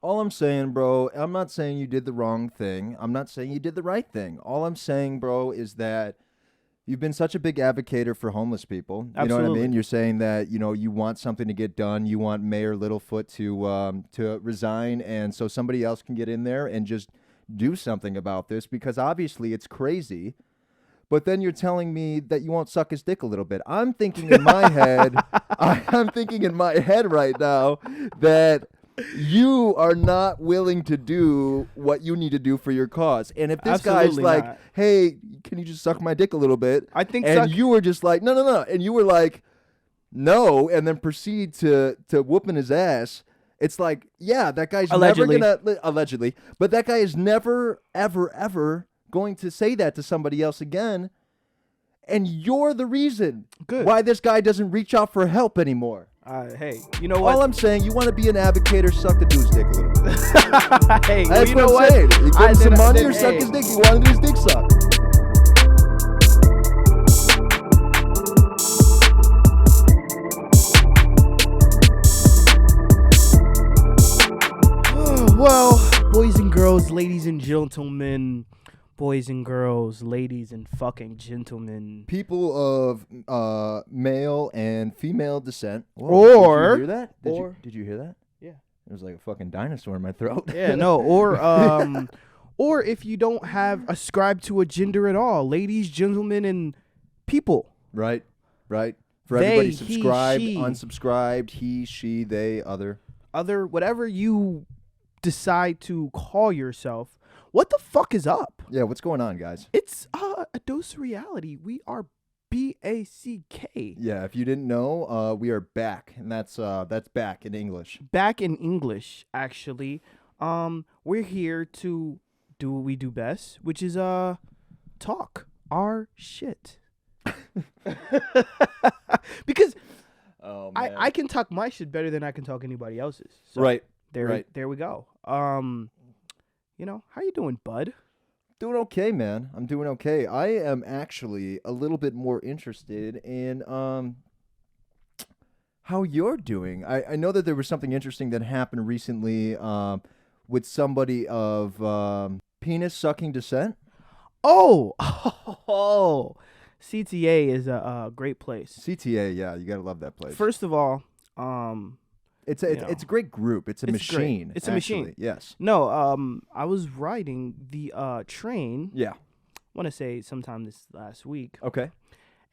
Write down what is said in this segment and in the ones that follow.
All I'm saying, bro, I'm not saying you did the wrong thing. I'm not saying you did the right thing. All I'm saying, bro, is that you've been such a big advocate for homeless people. You know what I Absolutely. mean? You're saying that, you want something to get done. You want Mayor Littlefoot to resign, and so somebody else can get in there and just do something about this, because obviously it's crazy. But then you're telling me that you won't suck his dick a little bit. I'm thinking in my head, I'm thinking in my head right now that you are not willing to do what you need to do for your cause. And if this guy's Absolutely like, not. hey, can you just suck my dick a little bit? I think And you were just like, no, no, no. And you were like, no, and then proceed to whooping his ass. It's like, yeah, that guy's Allegedly. never gonna allegedly, but that guy is never, ever, ever going to say that to somebody else again. And you're the reason Good. why this guy doesn't reach out for help anymore. Hey, you know what? All I'm saying, you want to be an advocator, suck the dude's dick a little bit. Hey, That's you what know I'm what? saying. You give him some money or suck hey. his dick. You want to do his dick suck. Well, boys and girls, ladies and gentlemen, boys and girls, ladies and fucking gentlemen. People of male and female descent. Whoa, Or- did you hear that? or- Did you hear that? Yeah. It was like a fucking dinosaur in my throat. Yeah, no, or if you don't have ascribed to a gender at all, ladies, gentlemen, and people. Right, right. For They, everybody he, subscribed, she. unsubscribed, he, she, they, other. Other, whatever you decide to call yourself, what the fuck is up? Yeah, what's going on, guys? It's a dose of reality. We are BACK. Yeah, if you didn't know, we are back, and that's back in English. Back in English, actually. We're here to do what we do best, which is talk our shit. Because Oh I can talk my shit better than I can talk anybody else's. So right. There right. there we go. How you doing, bud? Doing okay, man. I'm doing okay. I am actually a little bit more interested in how you're doing. I know that there was something interesting that happened recently with somebody of penis sucking descent. Oh, CTA is a great place. CTA, yeah, you gotta love that place. First of all, it's a great group. It's a It's machine. great. It's a machine. actually. Yes. no, I was riding the train. Yeah. Want to say sometime this last week, Okay.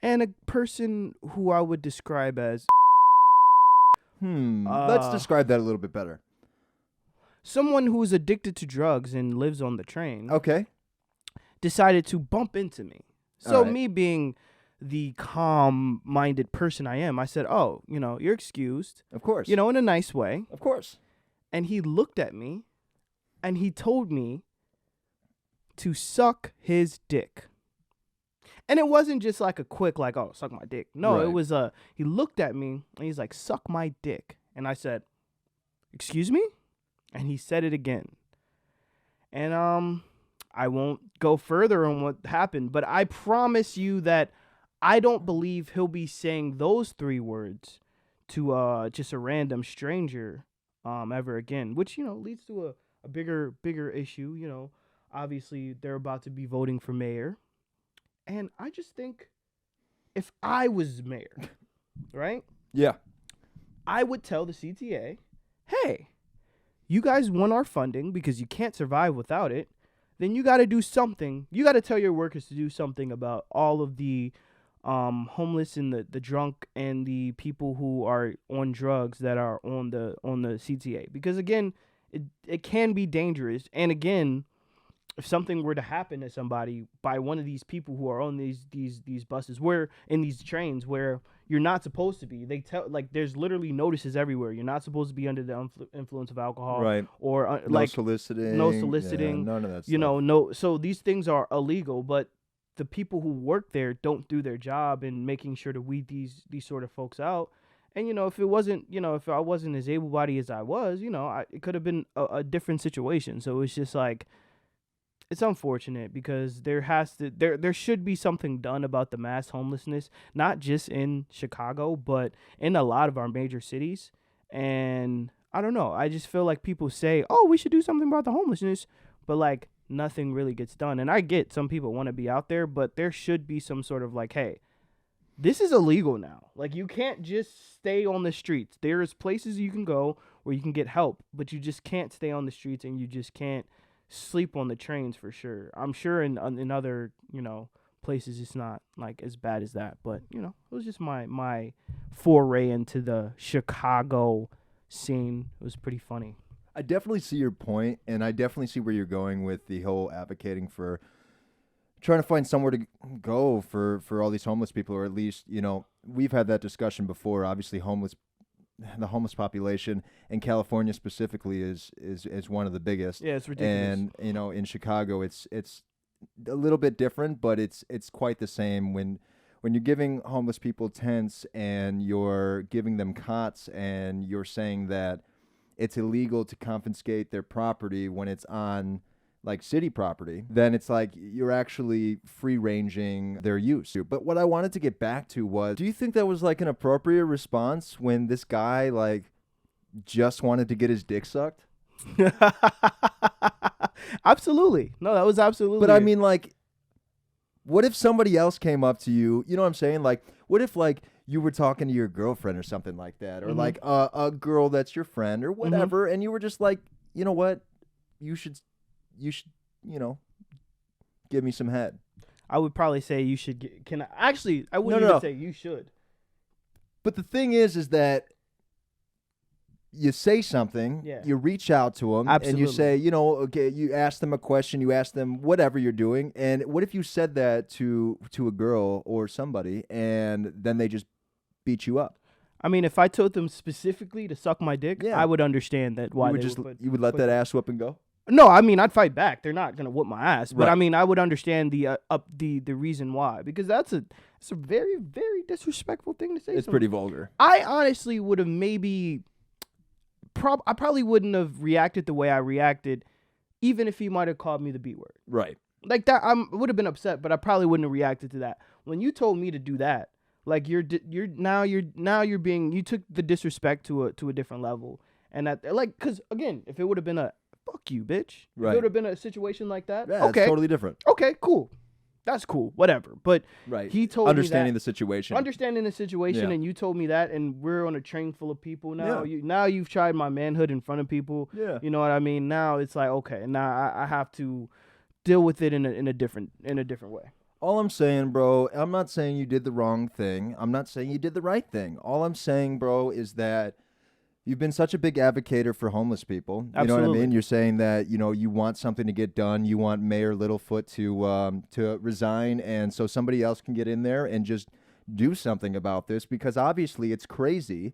and a person who I would describe as Let's describe that a little bit better. someone who is addicted to drugs and lives on the train Okay. decided to bump into me. So All right. me being the calm-minded person I am, I said, "Oh, you're excused." Of course. In a nice way. Of course. And he looked at me and he told me to suck his dick. And it wasn't just like a quick, like, oh, suck my dick. No, Right. it was he looked at me and he's like, suck my dick. And I said, excuse me? And he said it again. And I won't go further on what happened, but I promise you that I don't believe he'll be saying those 3 words to just a random stranger ever again, which leads to a bigger issue. Obviously they're about to be voting for mayor, and I just think if I was mayor, right, Yeah. I would tell the CTA, hey, you guys want our funding because you can't survive without it, then you got to do something. You got to tell your workers to do something about all of the homeless and the drunk and the people who are on drugs that are on the CTA. Because again, it can be dangerous. And again, if something were to happen to somebody by one of these people who are on these buses, where in these trains where you're not supposed to be, they tell, like, there's literally notices everywhere. You're not supposed to be under the influence of alcohol, Right. or No soliciting. Yeah, none of that stuff. no. So these things are illegal, but the people who work there don't do their job in making sure to weed these sort of folks out. And if it wasn't, if I wasn't as able-bodied as I was, it could have been a different situation. So it's just like, it's unfortunate because there should be something done about the mass homelessness, not just in Chicago, but in a lot of our major cities. And I don't know. I just feel like people say, "Oh, we should do something about the homelessness," but like nothing really gets done. And I get some people want to be out there, but there should be some sort of like, "Hey, this is illegal now. Like you can't just stay on the streets. There's places you can go where you can get help, but you just can't stay on the streets and you just can't sleep on the trains for sure." I'm sure in other, places it's not like as bad as that, but it was just my foray into the Chicago scene. It was pretty funny. I definitely see your point, and I definitely see where you're going with the whole advocating for trying to find somewhere to go for all these homeless people, or at least, we've had that discussion before. Obviously, the homeless population in California specifically is one of the biggest. Yeah, it's ridiculous. And in Chicago, it's a little bit different, but it's quite the same when you're giving homeless people tents and you're giving them cots and you're saying that it's illegal to confiscate their property when it's on like city property, then it's like you're actually free ranging their use. But what I wanted to get back to was, do you think that was like an appropriate response when this guy like just wanted to get his dick sucked? Absolutely. No, that was absolutely. But I mean, like, what if somebody else came up to you? You know what I'm saying? Like, what if like you were talking to your girlfriend or something like that, or like a girl that's your friend or whatever, and you were just like, you know what, you should, give me some head. I would probably say you should I wouldn't even say you should. But the thing is that you say something, you reach out to them, and you say, okay, you ask them a question, you ask them whatever you're doing, and what if you said that to a girl or somebody, and then they just beat you up? I mean, if I told them specifically to suck my dick, I would understand that why you would let that ass whooping go? No, I mean, I'd fight back. They're not gonna whoop my ass, but I mean, I would understand the reason why, because it's a very, very disrespectful thing to say. It's pretty vulgar. I honestly would have maybe. I probably wouldn't have reacted the way I reacted, even if he might have called me the B word. Right. Like that, I would have been upset, but I probably wouldn't have reacted to that. When you told me to do that, like you took the disrespect to a different level, and that, like, because again, if it would have been a fuck you, bitch, if it would have been a situation like that, okay, it's totally different. Okay, cool. That's cool, whatever. But he told understanding me the situation, and you told me that, and we're on a train full of people now. Now you've tried my manhood in front of people. Yeah, you know what I mean. Now it's like, okay, now I have to deal with it in a different way. All I'm saying, bro, I'm not saying you did the wrong thing. I'm not saying you did the right thing. All I'm saying, bro, is that you've been such a big advocator for homeless people. You know what I mean? You're saying that, you want something to get done. You want Mayor Littlefoot to resign, and so somebody else can get in there and just do something about this, because obviously it's crazy.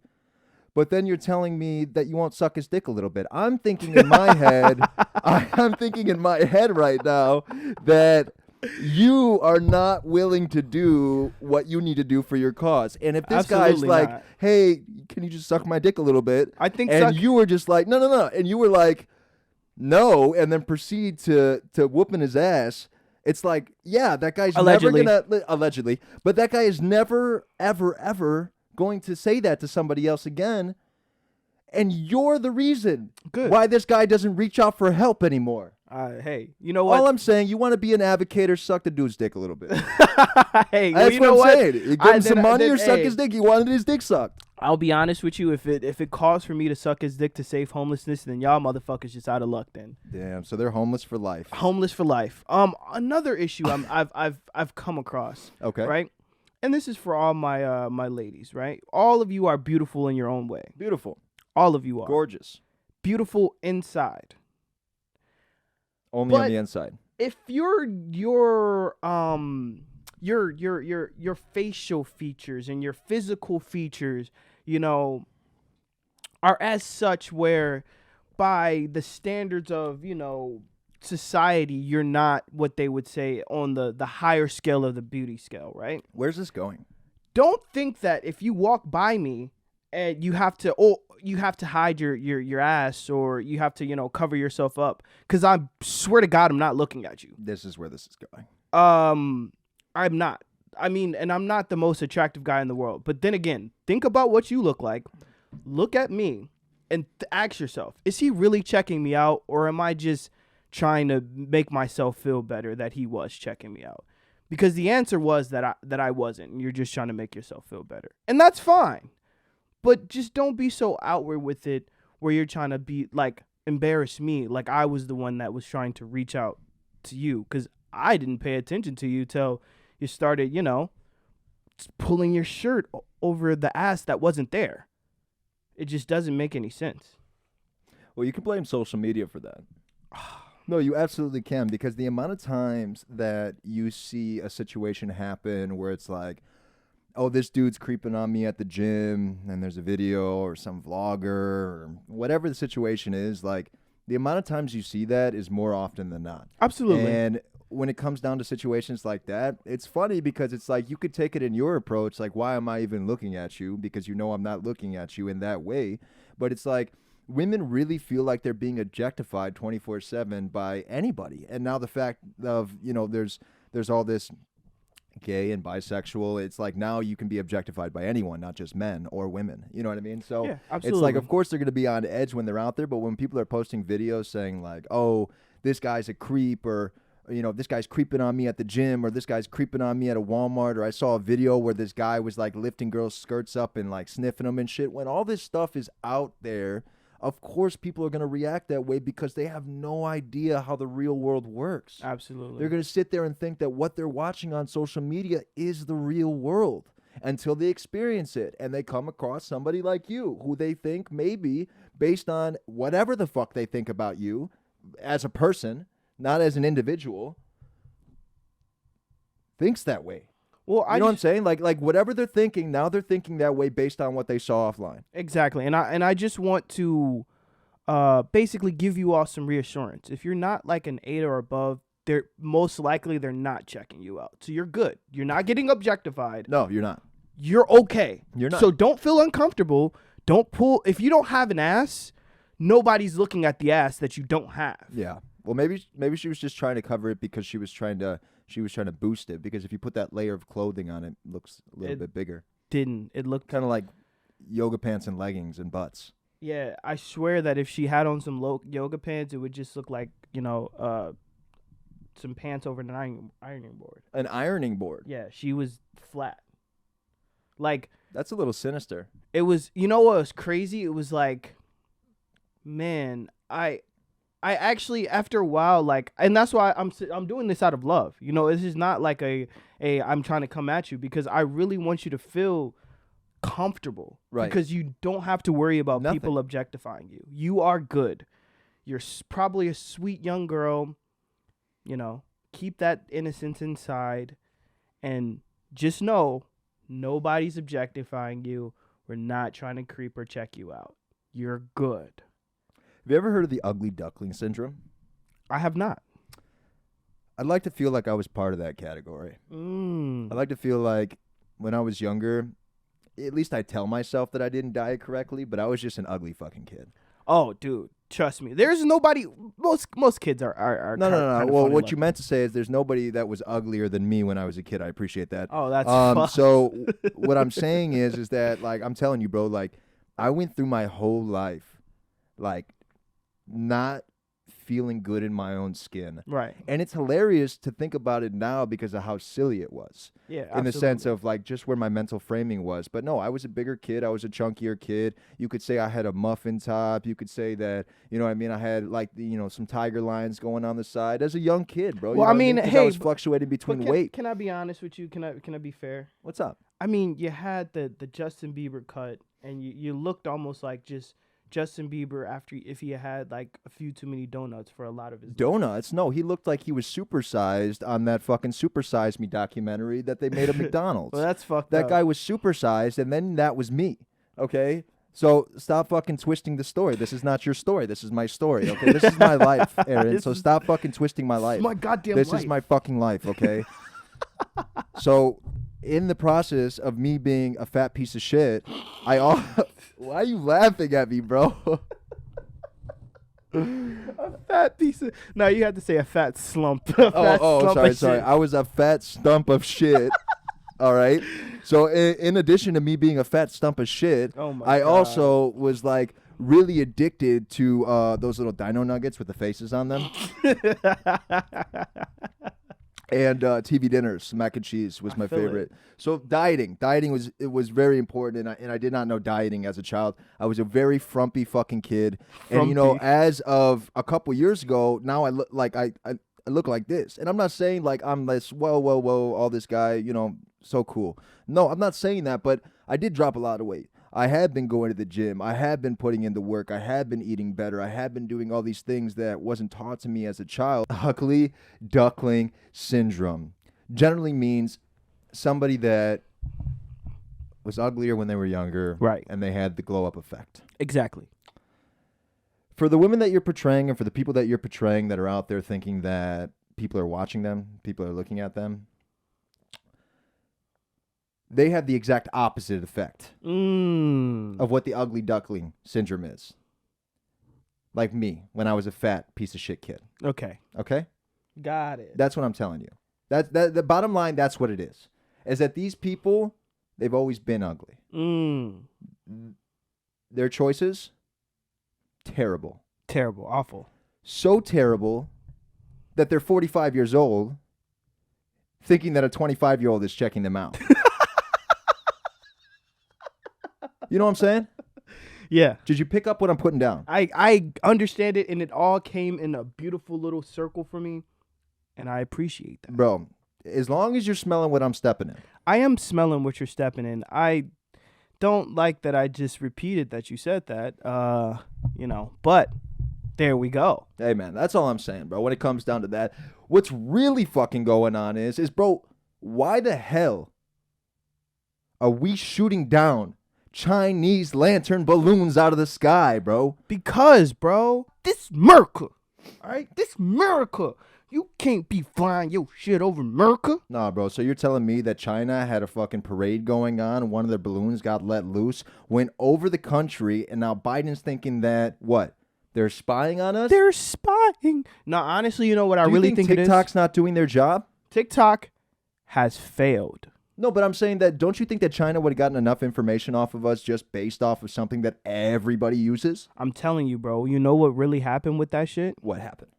But then you're telling me that you won't suck his dick a little bit. I'm thinking in my head, I'm thinking in my head right now that you are not willing to do what you need to do for your cause. And if this guy's like, hey, can you just suck my dick a little bit? I think you were just like, no. And you were like, no, and then proceed to whooping his ass. It's like, yeah, that guy's allegedly. But that guy is never, ever, ever going to say that to somebody else again. And you're the reason why this guy doesn't reach out for help anymore. Hey, you know what? All I'm saying, you want to be an advocator, suck the dude's dick a little bit. Hey, that's what I'm saying. You give him some money or suck his dick. He wanted his dick sucked. I'll be honest with you. If it calls for me to suck his dick to save homelessness, then y'all motherfuckers just out of luck. Then. Damn. So they're homeless for life. Homeless for life. Another issue I've come across. Okay. Right. And this is for all my my ladies. Right. All of you are beautiful in your own way. Beautiful. All of you are gorgeous. Beautiful inside. Only on the inside. If your facial features and your physical features, are as such where by the standards of, society, you're not what they would say on the higher scale of the beauty scale, right? Where's this going? Don't think that if you walk by me and you have to hide your ass, or you have to, cover yourself up, because I swear to God, I'm not looking at you. This is where this is going. I'm not. I mean, and I'm not the most attractive guy in the world. But then again, think about what you look like. Look at me and ask yourself, is he really checking me out, or am I just trying to make myself feel better that he was checking me out? Because the answer was that I wasn't, and you're just trying to make yourself feel better. And that's fine. But just don't be so outward with it where you're trying to be like embarrass me like I was the one that was trying to reach out to you, because I didn't pay attention to you till you started, pulling your shirt over the ass that wasn't there. It just doesn't make any sense. Well, you can blame social media for that. No, you absolutely can, because the amount of times that you see a situation happen where it's like, oh, this dude's creeping on me at the gym, and there's a video or some vlogger or whatever the situation is, like, the amount of times you see that is more often than not. Absolutely. And when it comes down to situations like that, it's funny because it's like you could take it in your approach, like, why am I even looking at you? Because I'm not looking at you in that way. But it's like women really feel like they're being objectified 24/7 by anybody. And now the fact of, there's all this gay and bisexual, it's like now you can be objectified by anyone, not just men or women. You know what I mean? So yeah, it's like, of course they're going to be on edge when they're out there, but when people are posting videos saying like, oh, this guy's a creep, or this guy's creeping on me at the gym, or this guy's creeping on me at a Walmart, or I saw a video where this guy was like lifting girls' skirts up and like sniffing them and shit. When all this stuff is out there, of course people are going to react that way because they have no idea how the real world works. Absolutely. They're going to sit there and think that what they're watching on social media is the real world until they experience it, and they come across somebody like you who they think maybe, based on whatever the fuck they think about you as a person, not as an individual, thinks that way. Well, you know what I'm saying? Like whatever they're thinking, now they're thinking that way based on what they saw offline. Exactly. And I just want to basically give you all some reassurance. If you're not like an 8 or above, they're most likely they're not checking you out. So you're good. You're not getting objectified. No, you're not. You're okay. You're not. So don't feel uncomfortable. Don't pull. If you don't have an ass, nobody's looking at the ass that you don't have. Yeah. Well, maybe she was just trying to cover it because she was trying to boost it, because if you put that layer of clothing on, it looks a little bit bigger. It looked kind of like yoga pants and leggings and butts. Yeah, I swear that if she had on some yoga pants, it would just look like, some pants over an ironing board. An ironing board? Yeah, she was flat. Like, that's a little sinister. It was, what was crazy? It was like, man, I actually, after a while, like, and that's why I'm doing this out of love. This is not like a I'm trying to come at you, because I really want you to feel comfortable. Right. Because you don't have to worry about Nothing. people objectifying you. You are good. You're probably a sweet young girl. Keep that innocence inside, and just know nobody's objectifying you. We're not trying to creep or check you out. You're good. Have you ever heard of the ugly duckling syndrome? I have not. I'd like to feel like I was part of that category. I'd like to feel like when I was younger, at least I tell myself that I didn't diet correctly, but I was just an ugly fucking kid. Oh, dude, trust me. There's nobody. Most kids are. No. Well, what you meant to say is there's nobody that was uglier than me when I was a kid. I appreciate that. Oh, that's fun. So what I'm saying is that, like, I'm telling you, bro, like, I went through my whole life, like, not feeling good in my own skin. Right. And it's hilarious to think about it now because of how silly it was. Yeah, absolutely. In the sense of, like, just where my mental framing was. But no, I was a bigger kid. I was a chunkier kid. You could say I had a muffin top. You could say that, I had, like, some tiger lines going on the side as a young kid, bro. Well, I was fluctuating between weight. Can I be honest with you? Can I be fair? What's up? I mean, you had the Justin Bieber cut, and you looked almost like just Justin Bieber if he had like a few too many donuts for a lot of his donuts. Life. No, he looked like he was supersized on that fucking Super Size Me documentary that they made at McDonald's. Well, that's fucked up. That guy was supersized, and then that was me. Okay, so stop fucking twisting the story. This is not your story. This is my story. Okay, this is my life, Aaron. So stop fucking twisting my life. My goddamn life. This life. is my fucking life. Okay. So, in the process of me being a fat piece of shit, why are you laughing at me, bro? A fat piece of... No, you had to say a fat slump. Sorry. I was a fat stump of shit. All right? So, in addition to me being a fat stump of shit, I also was, like, really addicted to those little dino nuggets with the faces on them. And TV dinners, mac and cheese was my favorite. So dieting was very important, and I did not know dieting as a child. I was a very frumpy fucking kid, and you know, as of a couple years ago, now I look like I look like this, and I'm not saying like I'm this whoa all this guy, you know, so cool. No, I'm not saying that, but I did drop a lot of weight. I have been going to the gym. I have been putting in the work. I have been eating better. I have been doing all these things that wasn't taught to me as a child. Ugly duckling syndrome generally means somebody that was uglier when they were younger, right? And they had the glow up effect. Exactly. For the women that you're portraying and for the people that you're portraying that are out there thinking that people are watching them, people are looking at them, they have the exact opposite effect of what the ugly duckling syndrome is. Like me, when I was a fat piece of shit kid. Okay. Got it. That's what I'm telling you. The bottom line, that's what it is. Is that these people, they've always been ugly. Their choices, terrible. Terrible. Awful. So terrible that they're 45 years old thinking that a 25-year-old is checking them out. You know what I'm saying? Yeah. Did you pick up what I'm putting down? I understand it, and it all came in a beautiful little circle for me, and I appreciate that. Bro, as long as you're smelling what I'm stepping in. I am smelling what you're stepping in. I don't like that I just repeated that you said that, you know, but there we go. Hey, man, that's all I'm saying, bro, when it comes down to that. What's really fucking going on is bro, why the hell are we shooting down Chinese lantern balloons out of the sky, bro? Because, bro, this America, all right? This America. You can't be flying your shit over America. Nah, bro. So you're telling me that China had a fucking parade going on, one of their balloons got let loose, went over the country, and now Biden's thinking that, what? They're spying on us? They're spying. No, honestly, you know what I really think it is? TikTok's not doing their job? TikTok has failed. No, but I'm saying that, don't you think that China would have gotten enough information off of us just based off of something that everybody uses? I'm telling you, bro. You know what really happened with that shit? What happened?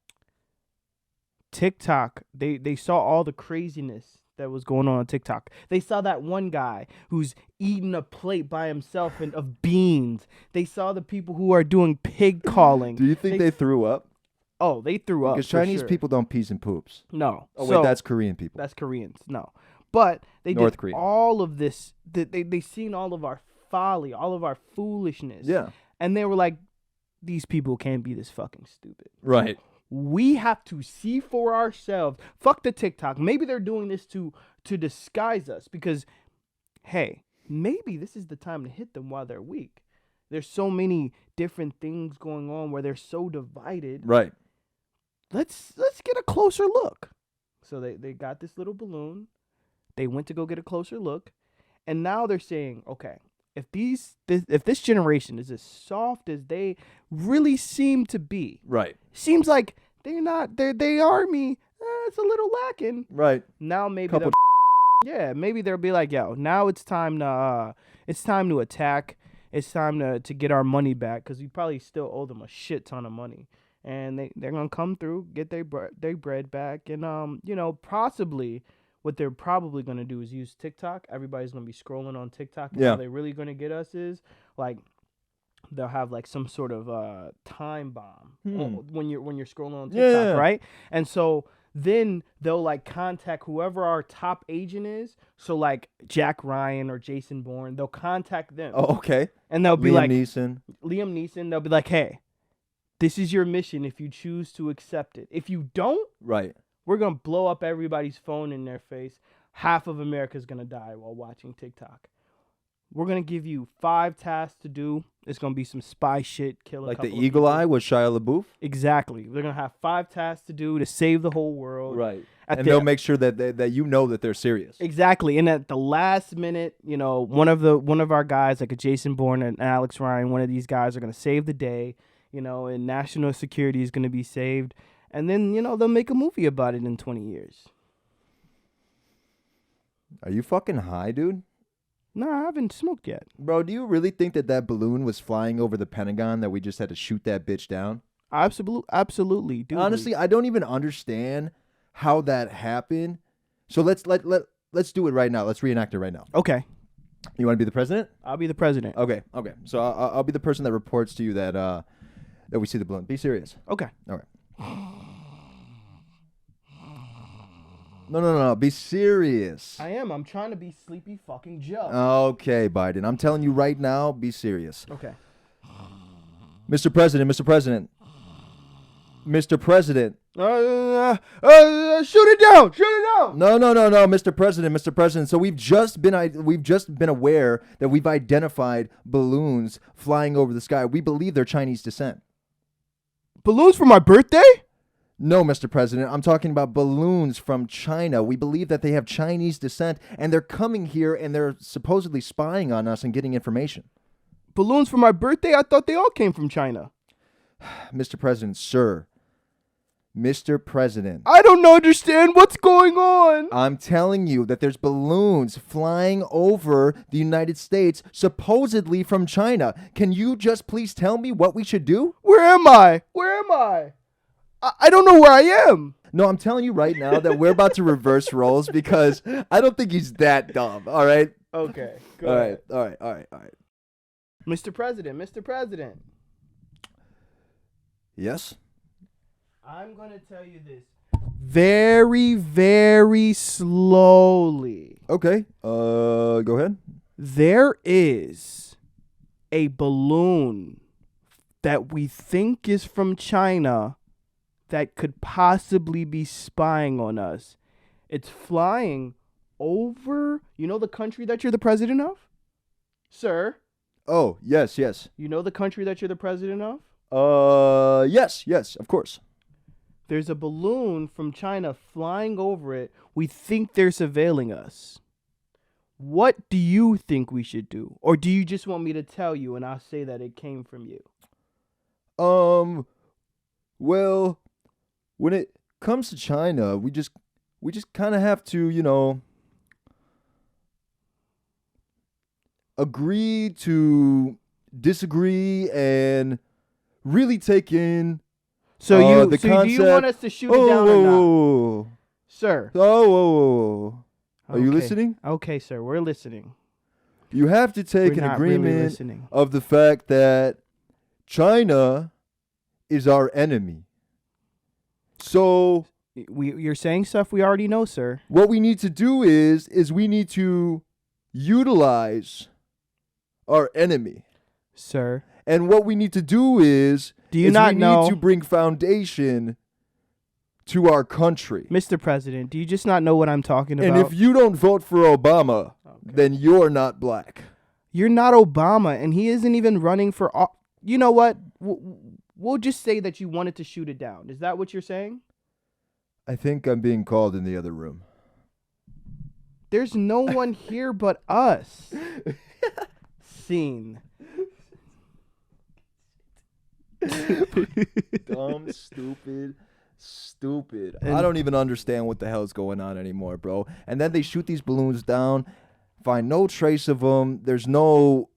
TikTok, they saw all the craziness that was going on TikTok. They saw that one guy who's eating a plate by himself of beans. They saw the people who are doing pig calling. Do you think they threw up? Oh, they threw up. Because Chinese people don't pees and poops. No. Oh, wait, that's Korean people. That's Koreans. No. But they North did Korea. all of this. They seen all of our folly, all of our foolishness. Yeah. And they were like, these people can't be this fucking stupid. Right. We have to see for ourselves. Fuck the TikTok. Maybe they're doing this to disguise us because, hey, maybe this is the time to hit them while they're weak. There's so many different things going on where they're so divided. Right. Let's get a closer look. So they got this little balloon. They went to go get a closer look. And now they're saying, okay, if this generation is as soft as they really seem to be, right? Seems like they are me. It's a little lacking, right? Now maybe maybe they'll be like, yo, now it's time to attack. It's time to get our money back because we probably still owe them a shit ton of money, and they're gonna come through, get their bread back, and you know, possibly. What they're probably going to do is use TikTok. Everybody's going to be scrolling on TikTok. And how they're really going to get us is, like, they'll have, like, some sort of time bomb when you're scrolling on TikTok, right? And so then they'll, like, contact whoever our top agent is. So, like, Jack Ryan or Jason Bourne, they'll contact them. Oh, okay. And they'll be Liam Neeson. They'll be like, hey, this is your mission if you choose to accept it. If you don't. Right. We're going to blow up everybody's phone in their face. Half of America's going to die while watching TikTok. We're going to give you 5 tasks to do. It's going to be some spy shit. Kill a like couple the of Eagle people. Eye with Shia LaBeouf? Exactly. They're going to have 5 tasks to do to save the whole world. Right. And they'll make sure that you know that they're serious. Exactly. And at the last minute, you know, one of our guys, like a Jason Bourne and Alex Ryan, one of these guys are going to save the day, you know, and national security is going to be saved. And then, you know, they'll make a movie about it in 20 years. Are you fucking high, dude? No, I haven't smoked yet. Bro, do you really think that balloon was flying over the Pentagon that we just had to shoot that bitch down? Absolutely, dude. Honestly, I don't even understand how that happened. So let's do it right now. Let's reenact it right now. Okay, You want to be the president? I'll be the president. Okay. So I'll be the person that reports to you that we see the balloon. Be serious. Okay. All right. No. Be serious. I am. I'm trying to be Sleepy fucking Joe. Okay, Biden. I'm telling you right now, be serious. Okay. Mr. President. Mr. President. Shoot it down. No, Mr. President, Mr. President. So we've just been aware that we've identified balloons flying over the sky. We believe they're Chinese descent. Balloons for my birthday? No, Mr. President, I'm talking about balloons from China. We believe that they have Chinese descent, and they're coming here, and they're supposedly spying on us and getting information. Balloons for my birthday? I thought they all came from China. Mr. President, sir. Mr. President. I don't understand what's going on. I'm telling you that there's balloons flying over the United States, supposedly from China. Can you just please tell me what we should do? Where am I? I don't know where I am. No, I'm telling you right now that we're about to reverse roles because I don't think he's that dumb. All right? Okay. Go All ahead. right. Mr. President. Yes? I'm going to tell you this very, very slowly. Okay. Go ahead. There is a balloon that we think is from China that could possibly be spying on us. It's flying over, the country that you're the president of? Sir? Oh, yes. You know the country that you're the president of? Yes, of course. There's a balloon from China flying over it. We think they're surveilling us. What do you think we should do? Or do you just want me to tell you and I'll say that it came from you? Well, when it comes to China, we just kind of have to, agree to disagree and really take in So the do concept. you want us to shoot it down or not? Sir. Are you Okay. listening? Okay, sir, we're listening. You have to take We're an not really agreement listening. of the fact that China is our enemy. So You're saying stuff we already know, sir. what we need to do is we need to utilize our enemy. Sir. And what we need to do is Do you we not know, need to bring foundation to our country. Mr. President, do you just not know what I'm talking about? And if you don't vote for Obama, then you're not black. You're not Obama, and he isn't even running for... You know what? We'll just say that you wanted to shoot it down. Is that what you're saying? I think I'm being called in the other room. There's no one here but us. Scene. Dumb, stupid. I don't even understand what the hell's going on anymore, bro. And then they shoot these balloons down, find no trace of them. There's no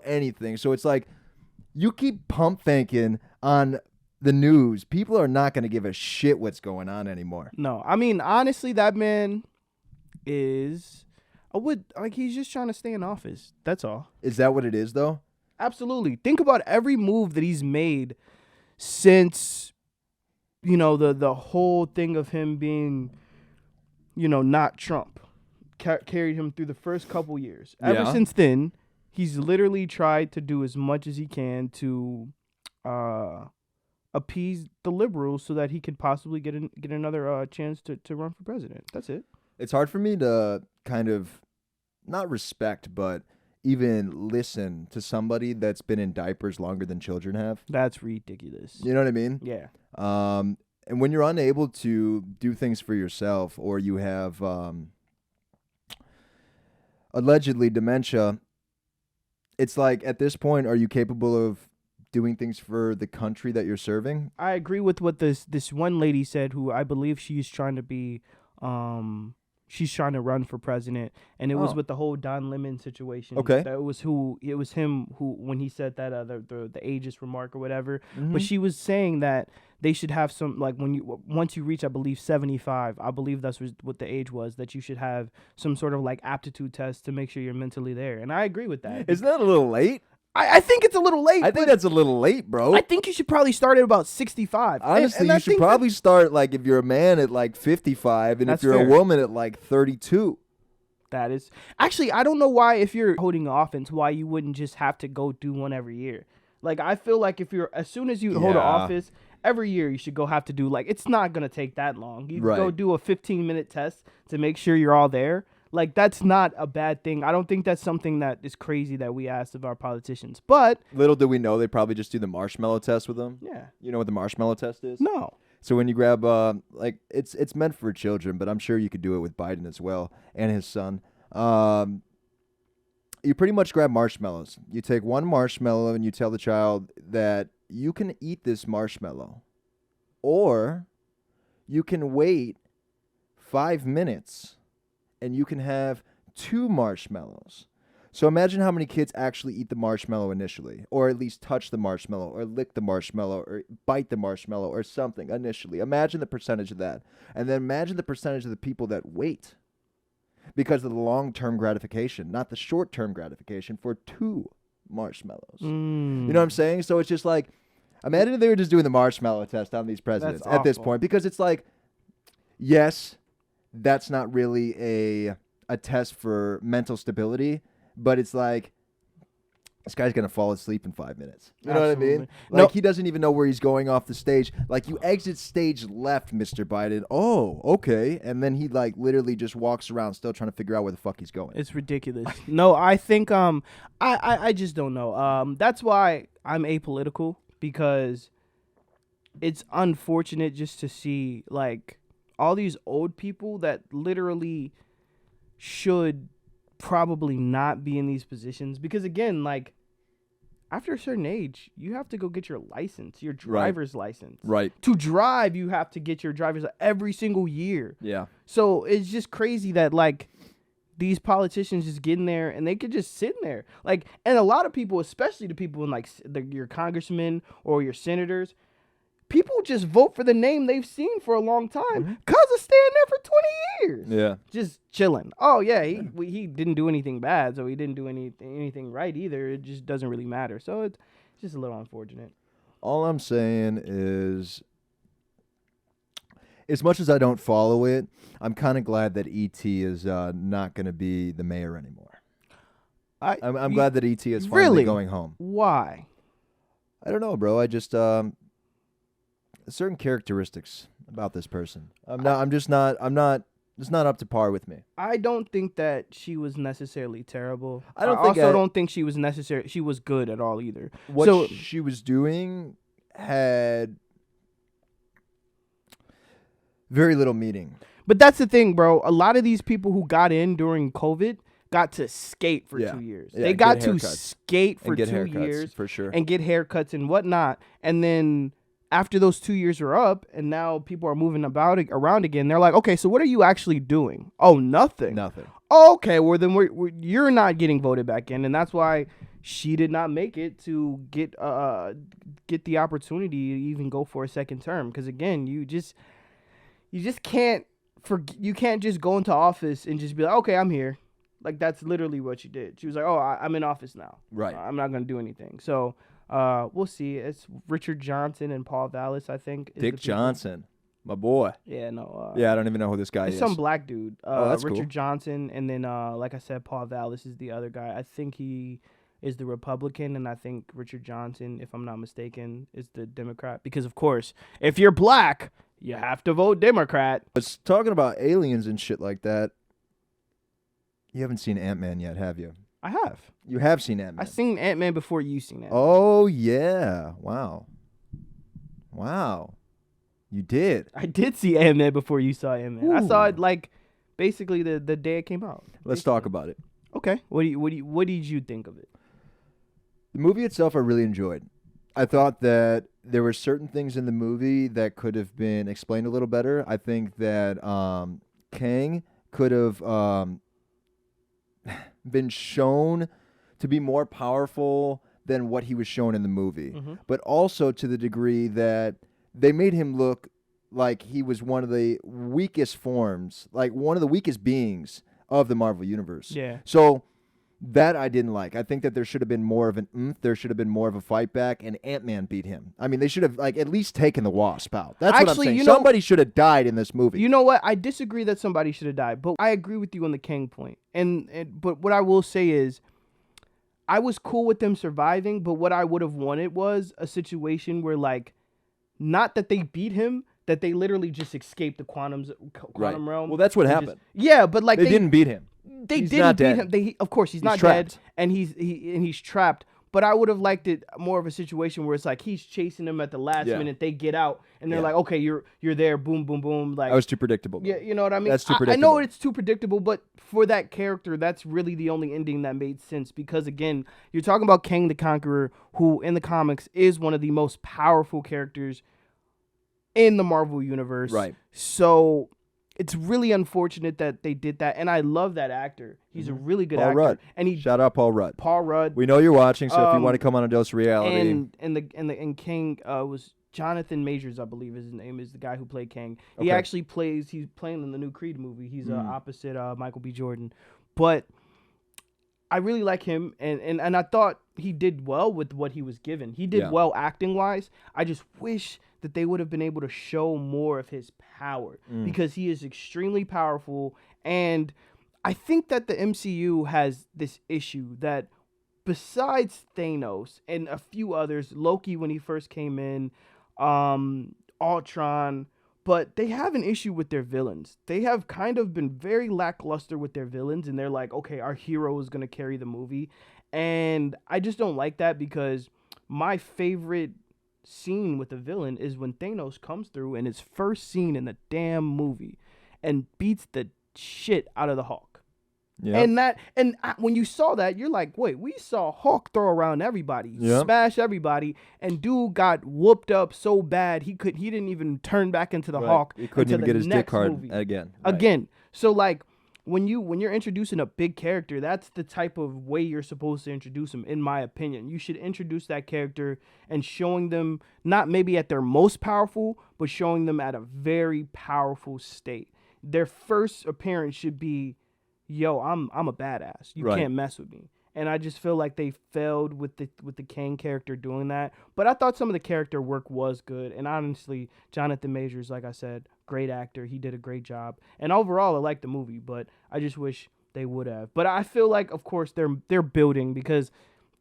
anything. So it's like you keep pump faking on the news. People are not going to give a shit what's going on anymore. No, I mean, honestly, that man is... he's just trying to stay in office. That's all. Is that what it is, though? Absolutely. Think about every move that he's made since, the whole thing of him being, not Trump. Carried him through the first couple years. Ever since then, he's literally tried to do as much as he can to appease the liberals so that he could possibly get another chance to run for president. That's it. It's hard for me to kind of not respect, but even listen to somebody that's been in diapers longer than children have. That's ridiculous. You know what I mean? Yeah. And when you're unable to do things for yourself, or you have allegedly dementia, it's like at this point, are you capable of doing things for the country that you're serving? I agree with what this one lady said, who I believe she's trying to be she's trying to run for president, and it was Oh. with the whole Don Lemon situation. Okay. That was him who when he said that the ageist remark or whatever. Mhm. But she was saying that they should have some, like, once you reach, I believe, 75, I believe that's what the age was, that you should have some sort of like aptitude test to make sure you're mentally there. And I agree with that. Isn't that a little late? I think it's a little late. I think that's a little late, bro. I think you should probably start at about 65. Honestly, And I you should think probably start, like, if you're a man at, like, 55, and if That's you're fair. a woman at, like, 32. that is actually, I don't know why, if you're holding office, why you wouldn't just have to go do one every year. Like, I feel like as soon as you hold an Yeah. office, every year you should have to do, like, it's not gonna take that long. You Right. go do a 15-minute test to make sure you're all there. Like, that's not a bad thing. I don't think that's something that is crazy that we asked of our politicians. But Little do we know, they probably just do the marshmallow test with them. yeah, You know what the marshmallow test is? no. So when you grab, like, it's meant for children, but I'm sure you could do it with Biden as well and his son. You pretty much grab marshmallows. You take one marshmallow and you tell the child that you can eat this marshmallow, or you can wait 5 minutes and you can have 2 marshmallows. So imagine how many kids actually eat the marshmallow initially, or at least touch the marshmallow, or lick the marshmallow, or bite the marshmallow, or something initially. Imagine the percentage of that. And then imagine the percentage of the people that wait because of the long-term gratification, not the short-term gratification for 2 marshmallows. You know what I'm saying? So it's just like, imagine if they were just doing the marshmallow test on these presidents at this awful. point, because it's like, yes, that's not really a test for mental stability, but it's like, this guy's going to fall asleep in 5 minutes. You know what I mean? Absolutely. Like, No. he doesn't even know where he's going off the stage. Like, you exit stage left, Mr. Biden. Oh, okay. And then he, like, literally just walks around still trying to figure out where the fuck he's going. It's ridiculous. No, I think I just don't know. That's why I'm apolitical, because it's unfortunate just to see, like, all these old people that literally should probably not be in these positions, because again, like, after a certain age, you have to go get your license, your driver's license. Right. To drive, you have to get your driver's every single year. Yeah. So it's just crazy that, like, these politicians just get in there and they could just sit in there. Like, and a lot of people, especially the people in, like, your congressmen or your senators, people just vote for the name they've seen for a long time because of staying there for 20 years. Yeah. Just chilling. Oh, yeah, he didn't do anything bad, so he didn't do anything right either. It just doesn't really matter. So it's just a little unfortunate. All I'm saying is, as much as I don't follow it, I'm kind of glad that E.T. is not going to be the mayor anymore. I'm glad that E.T. is finally Really? going home. Why? I don't know, bro. I just certain characteristics about this person. It's not up to par with me. I don't think that she was necessarily terrible. I don't think she was good at all either. What she was doing had very little meaning. But that's the thing, bro. A lot of these people who got in during COVID got to skate for 2 years. Yeah, they got get to haircuts. skate for And get 2 haircuts, years for sure. and get haircuts and whatnot. And then after those 2 years are up and now people are moving around again, they're like, okay, so what are you actually doing? Oh, nothing. Nothing. Okay, well then you're not getting voted back in, and that's why she did not make it to get the opportunity to even go for a second term. Because again, you just can't you can't just go into office and just be like, okay, I'm here. Like, that's literally what she did. She was like, oh, I'm in office now. Right. I'm not gonna do anything. So we'll see. It's Richard Johnson and Paul Vallis, I think. Dick Johnson, my boy. Yeah, no. Yeah, I don't even know who this guy It's is. some black dude. That's Richard cool. Johnson, and then like I said, Paul Vallis is the other guy. I think he is the Republican, and I think Richard Johnson, if I'm not mistaken, is the Democrat. Because of course, if you're black, you have to vote Democrat. But talking about aliens and shit like that, you haven't seen Ant-Man yet, have you? I have. You have seen Ant-Man. I seen Ant-Man before you seen it. Oh, yeah. Wow. You did. I did see Ant-Man before you saw Ant-Man. I saw Ooh. it like basically the day it came out. Let's talk about it. Okay. What did you think of it? The movie itself, I really enjoyed. I thought that there were certain things in the movie that could have been explained a little better. I think that Kang could have been shown to be more powerful than what he was shown in the movie, but also to the degree that they made him look like he was one of the weakest forms, like one of the weakest beings of the Marvel Universe. Yeah. So that I didn't like. I think that there should have been more of an oomph. There should have been more of a fight back, and Ant-Man beat him. I mean, they should have like at least taken the Wasp out. That's what I'm saying. Somebody should have died in this movie. You know what? I disagree that somebody should have died, but I agree with you on the Kang point. But what I will say is, I was cool with them surviving, but what I would have wanted was a situation where, like, not that they beat him, that they literally just escaped the quantum realm. Well, that's what happened. But like they didn't beat him. They didn't beat him. Of course, he's not trapped. dead, and he's trapped. But I would have liked it more of a situation where it's like he's chasing them at the last minute. They get out, and they're like, "Okay, you're there." Boom, boom, boom. Like, that was too predictable. Yeah, you know what I mean. That's too predictable. I know it's too predictable, but for that character, that's really the only ending that made sense. Because again, you're talking about Kang the Conqueror, who in the comics is one of the most powerful characters in the Marvel universe. Right. So it's really unfortunate that they did that, and I love that actor. He's a really good actor. Rudd. And he shout out Paul Rudd. Paul Rudd. We know you're watching, so if you want to come on a dose of reality. And King was Jonathan Majors, I believe his name is, the guy who played Kang. He Okay. actually he's playing in the new Creed movie. He's opposite Michael B. Jordan. But I really like him, and I thought he did well with what he was given. He did well acting-wise. I just wish that they would have been able to show more of his power because he is extremely powerful. And I think that the MCU has this issue that besides Thanos and a few others, Loki when he first came in, Ultron, but they have an issue with their villains. They have kind of been very lackluster with their villains, and they're like, okay, our hero is going to carry the movie. And I just don't like that because my favorite scene with the villain is when Thanos comes through in his first scene in the damn movie and beats the shit out of the Hulk. Yep. When you saw that, you're like, wait, we saw Hulk throw around everybody, smash everybody, and dude got whooped up so bad he didn't even turn back into the Hulk. He couldn't even get his dick hard again. Again. So like when you're introducing a big character, that's the type of way you're supposed to introduce him, in my opinion. You should introduce that character and showing them not maybe at their most powerful, but showing them at a very powerful state. Their first appearance should be, yo, I'm a badass. You can't mess with me. And I just feel like they failed with the Kang character doing that. But I thought some of the character work was good. And honestly, Jonathan Majors, like I said, great actor. He did a great job. And overall, I liked the movie, but I just wish they would have. But I feel like, of course, they're building because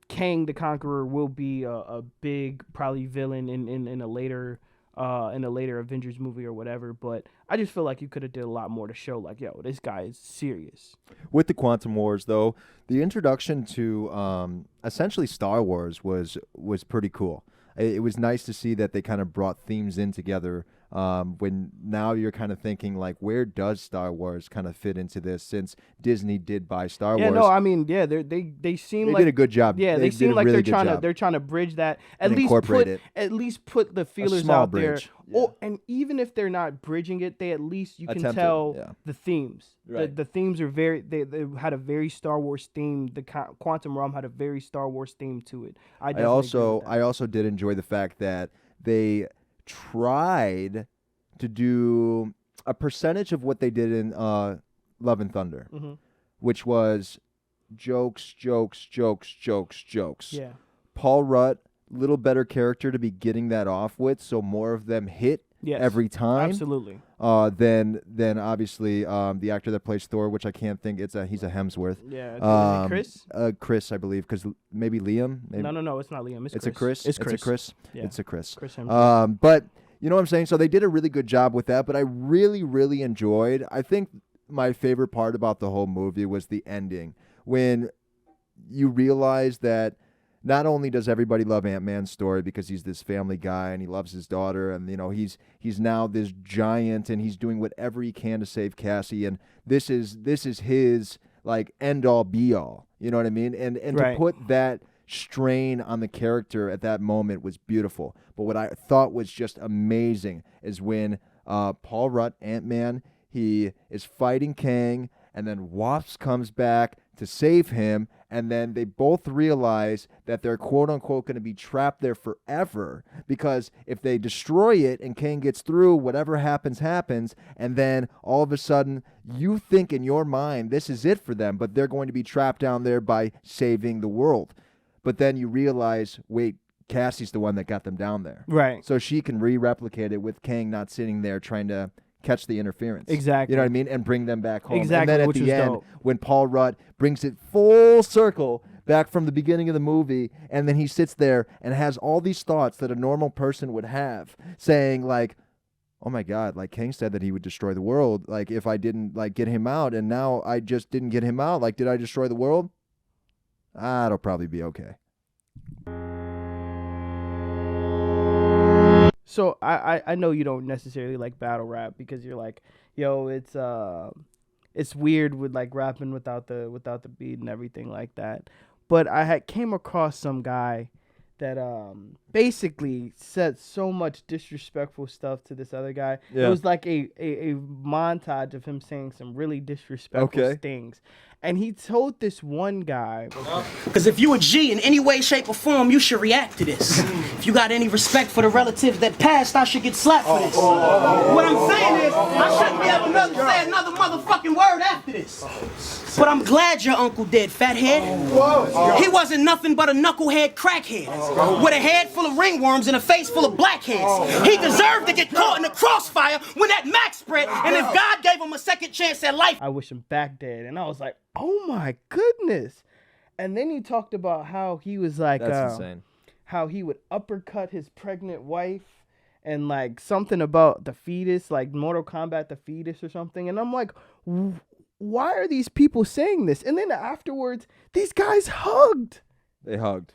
Kang the Conqueror will be a big probably villain in a later Avengers movie or whatever, but I just feel like you could have did a lot more to show like, yo, this guy is serious. With the Quantum Wars, though, the introduction to essentially Star Wars was pretty cool. It was nice to see that they kind of brought themes in together. When now you're kind of thinking like, where does Star Wars kind of fit into this? Since Disney did buy Star Wars, yeah, no, I mean, yeah, they seem like did a good job. Yeah, they seem like they're trying to bridge that, at least put the feelers out there. Yeah. Or, and even if they're not bridging it, they at least you can tell the themes. Right. The themes are they had a very Star Wars theme. The Quantum Realm had a very Star Wars theme to it. I also did enjoy the fact that they tried to do a percentage of what they did in Love and Thunder, which was jokes. Yeah. Paul Rudd, little better character to be getting that off with, so more of them hit every time. Absolutely. Then obviously the actor that plays Thor, which I can't think, he's a Hemsworth. Yeah. Is it Chris? Chris, I believe, because maybe Liam. Maybe. No, it's not Liam. It's a Chris. It's Chris. It's a Chris. Yeah. It's a Chris. Chris Hemsworth. But you know what I'm saying? So they did a really good job with that, but I really, really enjoyed. I think my favorite part about the whole movie was the ending, when you realize that not only does everybody love Ant-Man's story because he's this family guy and he loves his daughter, and you know he's now this giant and he's doing whatever he can to save Cassie, and this is his like end all be all. You know what I mean? And to put that strain on the character at that moment was beautiful. But what I thought was just amazing is when Paul Rudd, Ant-Man, he is fighting Kang, and then Wasp comes back to save him, and then they both realize that they're quote-unquote going to be trapped there forever, because if they destroy it and Kang gets through, whatever happens, and then all of a sudden you think in your mind this is it for them, but they're going to be trapped down there by saving the world. But then you realize, wait, Cassie's the one that got them down there. Right. So she can replicate it with Kang not sitting there trying to catch the interference. Exactly. You know what I mean? And bring them back home. Exactly, And then at which the was end, dope. when Paul Rudd brings it full circle back from the beginning of the movie, and then he sits there and has all these thoughts that a normal person would have, saying like, oh my God, like Kang said that he would destroy the world, like if I didn't like get him out, and now I just didn't get him out, like did I destroy the world? It'll probably be okay. So I know you don't necessarily like battle rap because you're like, yo, it's weird with like rapping without the beat and everything like that. But I had came across some guy that basically said so much disrespectful stuff to this other guy. Yeah. It was like a montage of him saying some really disrespectful things. And he told this one guy, because if you a G in any way, shape, or form, you should react to this. If you got any respect for the relatives that passed, I should get slapped for this. What I'm saying is, I shouldn't be able to say another motherfucking word after this. But I'm glad your uncle did, fathead. He wasn't nothing but a knucklehead crackhead with a head full of ringworms and a face full of blackheads. He deserved to get caught in the crossfire when that Mac spread, and if God gave him a second chance at life, I wish him back dead. And I was like, oh my goodness. And then he talked about how he was like, That's insane. How he would uppercut his pregnant wife and like something about the fetus, like Mortal Kombat, the fetus or something. And I'm like, why are these people saying this? And then afterwards, these guys hugged. They hugged.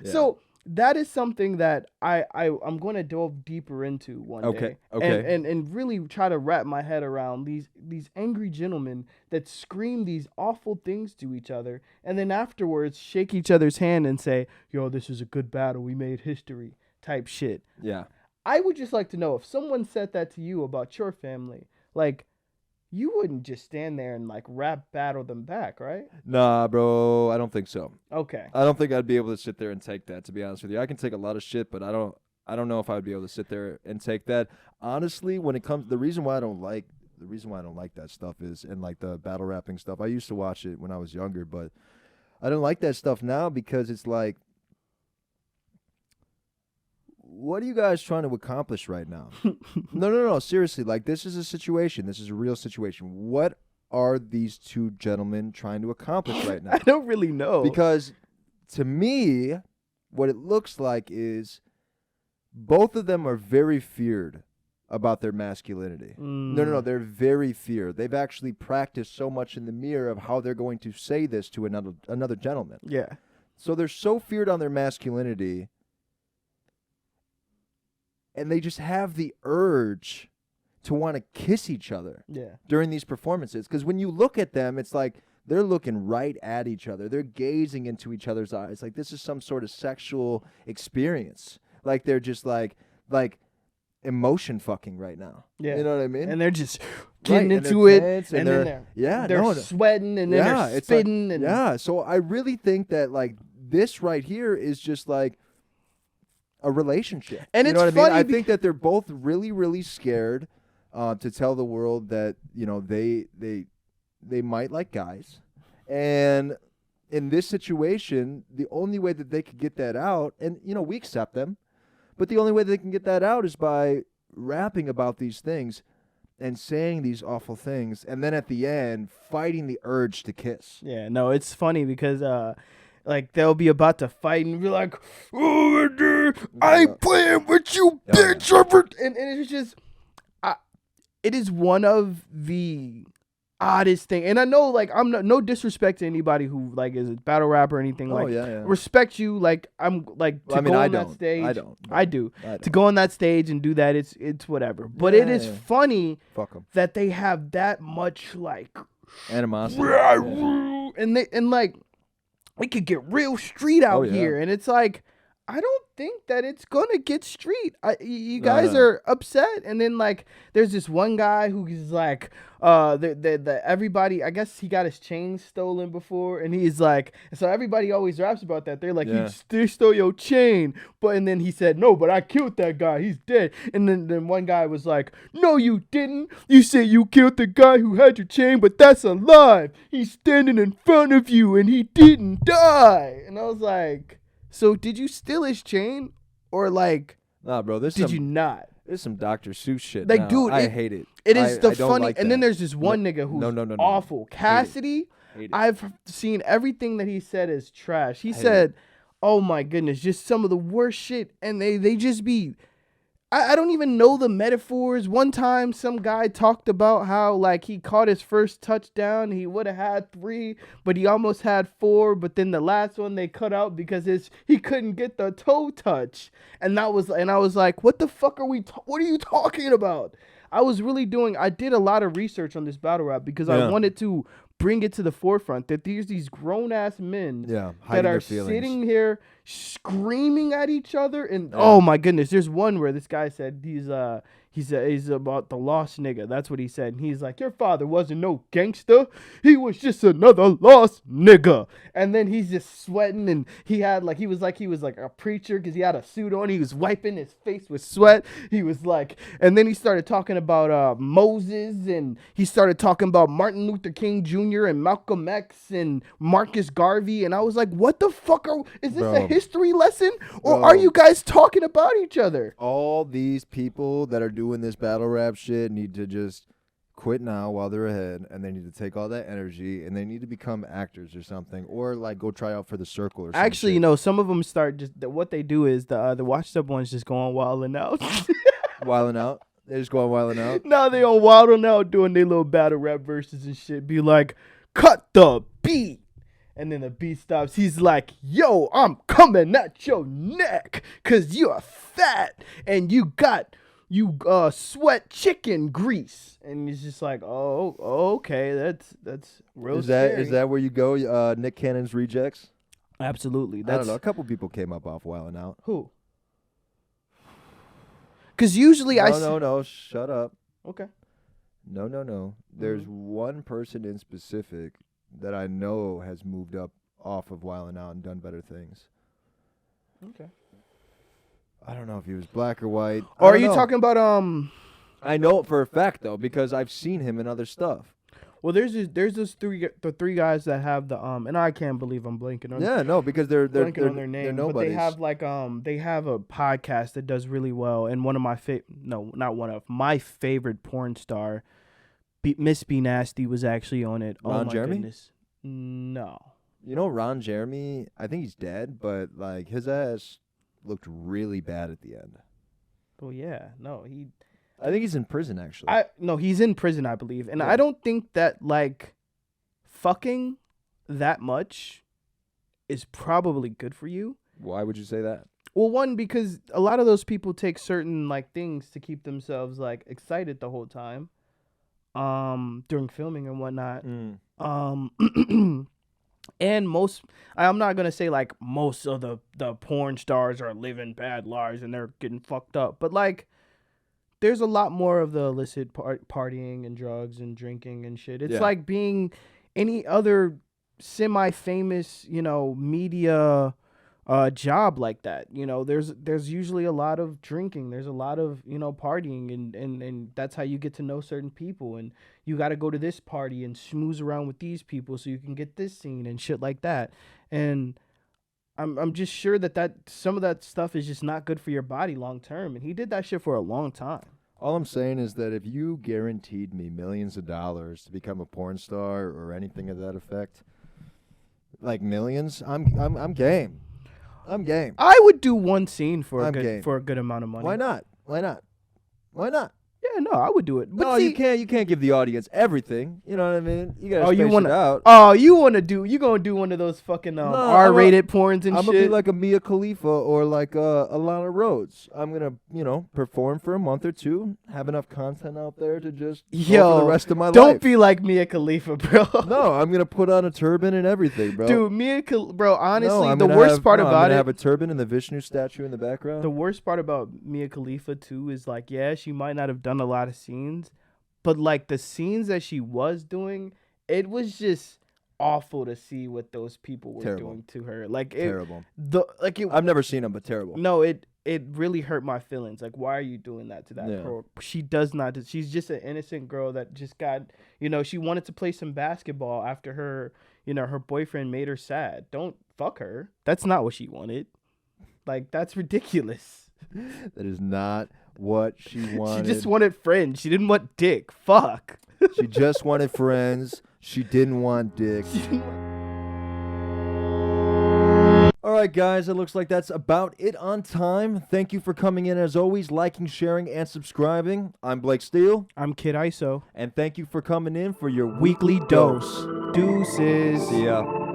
Yeah. So that is something that I'm going to delve deeper into one day. Okay. And really try to wrap my head around these angry gentlemen that scream these awful things to each other and then afterwards shake each other's hand and say, yo, this is a good battle. We made history type shit. Yeah. I would just like to know if someone said that to you about your family, like, you wouldn't just stand there and like rap battle them back, right? Nah, bro, I don't think so. Okay. I don't think I'd be able to sit there and take that, to be honest with you. I can take a lot of shit, but I don't know if I would be able to sit there and take that. Honestly, when it comes, the reason why I don't like that stuff is, and like the battle rapping stuff, I used to watch it when I was younger, but I don't like that stuff now because it's like, what are you guys trying to accomplish right now? No. Seriously, like this is a situation. This is a real situation. What are these two gentlemen trying to accomplish right now? I don't really know. Because to me, what it looks like is both of them are very feared about their masculinity. No. They're very feared. They've actually practiced so much in the mirror of how they're going to say this to another gentleman. Yeah. So they're so feared on their masculinity. And they just have the urge to want to kiss each other during these performances. Because when you look at them, it's like they're looking right at each other. They're gazing into each other's eyes. Like this is some sort of sexual experience. Like they're just like emotion fucking right now. Yeah. You know what I mean? And they're just getting into it. And then they're they're sweating and then they're spitting. Like, so I really think that like this right here is just like a relationship. And you it's know what funny I mean? I think that they're both really, really scared to tell the world that, you know, they might like guys. And in this situation, the only way that they could get that out, and, you know, we accept them, but the only way they can get that out is by rapping about these things and saying these awful things, and then at the end, fighting the urge to kiss. Yeah, no, it's funny because like they'll be about to fight and be like, "Oh, I ain't playing with you, bitch!" And it's just, it is one of the oddest thing. And I know, like, I'm no disrespect to anybody who like is a battle rapper or anything. Respect you. Like I'm like to go on that stage. I do. To go on that stage and do that. It's whatever. But it is funny that they have that much like animosity, and like. We could get real street out here, and it's like, I don't think that it's gonna get street. You guys are upset, and then like there's this one guy who's like, the everybody. I guess he got his chain stolen before, and he's like, so everybody always raps about that. They're like, they stole your chain, and then he said, no, but I killed that guy. He's dead. And then one guy was like, no, you didn't. You said you killed the guy who had your chain, but that's alive. He's standing in front of you, and he didn't die. And I was like, so did you steal his chain, or like, nah, bro? Did you not? There's some Dr. Seuss shit. Like, now. dude, I hate it. It is I don't funny. like and then that. there's this one nigga who's awful. Cassidy. Hate it. I've seen everything that he said is trash. He said, "Oh my goodness, just some of the worst shit," and they just be. I don't even know the metaphors. One time, some guy talked about how like he caught his first touchdown. He would have had 3, but he almost had 4. But then the last one they cut out because he couldn't get the toe touch. And I was like, what the fuck are what are you talking about? I did a lot of research on this battle rap because I wanted to bring it to the forefront that there's these grown ass men that are sitting here screaming at each other, and oh my goodness, there's one where this guy said he's about the lost nigga. That's what he said. And he's like, your father wasn't no gangster. He was just another lost nigga. And then he's just sweating, and he was like a preacher because he had a suit on. He was wiping his face with sweat. He was like, and then he started talking about Moses, and he started talking about Martin Luther King Jr. and Malcolm X and Marcus Garvey. And I was like, what the fuck is this a history lesson, or are you guys talking about each other? All these people that are doing this battle rap shit need to just quit now while they're ahead, and they need to take all that energy, and they need to become actors or something, or like go try out for the Circle or something. Actually, you know, some of them start what they do is the washed up ones just go on wilding out. Wilding out? They just go on wilding out? No, they on wilding out doing their little battle rap verses and shit. Be like, cut the beat. And then the beat stops. He's like, yo, I'm coming at your neck because you're fat and you sweat chicken grease. And he's just like, oh, okay, that's real scary. Is that where you go, Nick Cannon's Rejects? Absolutely. I don't know. A couple people came up off Wildin' Out. Who? Because usually No, shut up. Okay. No. There's one person in specific that I know has moved up off of Wildin' Out and done better things. Okay. I don't know if he was black or white. Or are you talking about I know it for a fact though because I've seen him in other stuff. Well, there's those three guys that have the and I can't believe I'm blanking on. Yeah, no, because they're blanking on their name, but they have like they have a podcast that does really well, and one of my my favorite porn star, Miss B Nasty, was actually on it. Ron Jeremy? Goodness. No. You know Ron Jeremy? I think he's dead, but like his ass looked really bad at the end. Well, yeah, no, I think he's in prison actually. No, he's in prison, I believe, and I don't think that like fucking that much is probably good for you. Why would you say that? Well, one, because a lot of those people take certain like things to keep themselves like excited the whole time, during filming and whatnot. And I'm not gonna say like most of the porn stars are living bad lives and they're getting fucked up, but like there's a lot more of the illicit partying and drugs and drinking and shit. It's like being any other semi-famous, media job like that. There's usually a lot of drinking. There's a lot of, partying and that's how you get to know certain people. And you got to go to this party and schmooze around with these people so you can get this scene and shit like that. And I'm just sure that some of that stuff is just not good for your body long term. And he did that shit for a long time. All I'm saying is that if you guaranteed me millions of dollars to become a porn star or anything of that effect, like millions, I'm game. I'm game. I would do one scene for a good amount of money. Why not? Yeah, no, I would do it. But No, see, you can't give the audience everything. You know what I mean? You gotta Oh, space you wanna? it out. Oh, you gonna do one of those fucking R-rated porns and I'm shit? gonna be like a Mia Khalifa or like Alana Rhodes. I'm gonna, perform for a month or two, have enough content out there to just go for the rest of my don't life. be like Mia Khalifa, bro. No, I'm gonna put on a turban and everything, bro. Dude, bro. Honestly, I'm the gonna worst have- part no, I'm about gonna it. have a turban and the Vishnu statue in the background. The worst part about Mia Khalifa too is like, yeah, she might not have done a lot of scenes, but like the scenes that she was doing, it was just awful to see what those people were Terrible. doing to her. Like Terrible. I've never seen them, but terrible. No, it really hurt my feelings. Like, why are you doing that to that Yeah. girl? She does not. She's just an innocent girl that just got, she wanted to play some basketball after her, her boyfriend made her sad. Don't fuck her. That's not what she wanted. Like, that's ridiculous. That is not what she wanted. She just wanted friends. She didn't want dick. Fuck. She just wanted friends. She didn't want dick. All right, guys, it looks like that's about it on time. Thank you for coming in, as always, liking, sharing, and subscribing. I'm Blake Steele. I'm Kid ISO. And thank you for coming in for your Weekly dose. Deuces. See ya.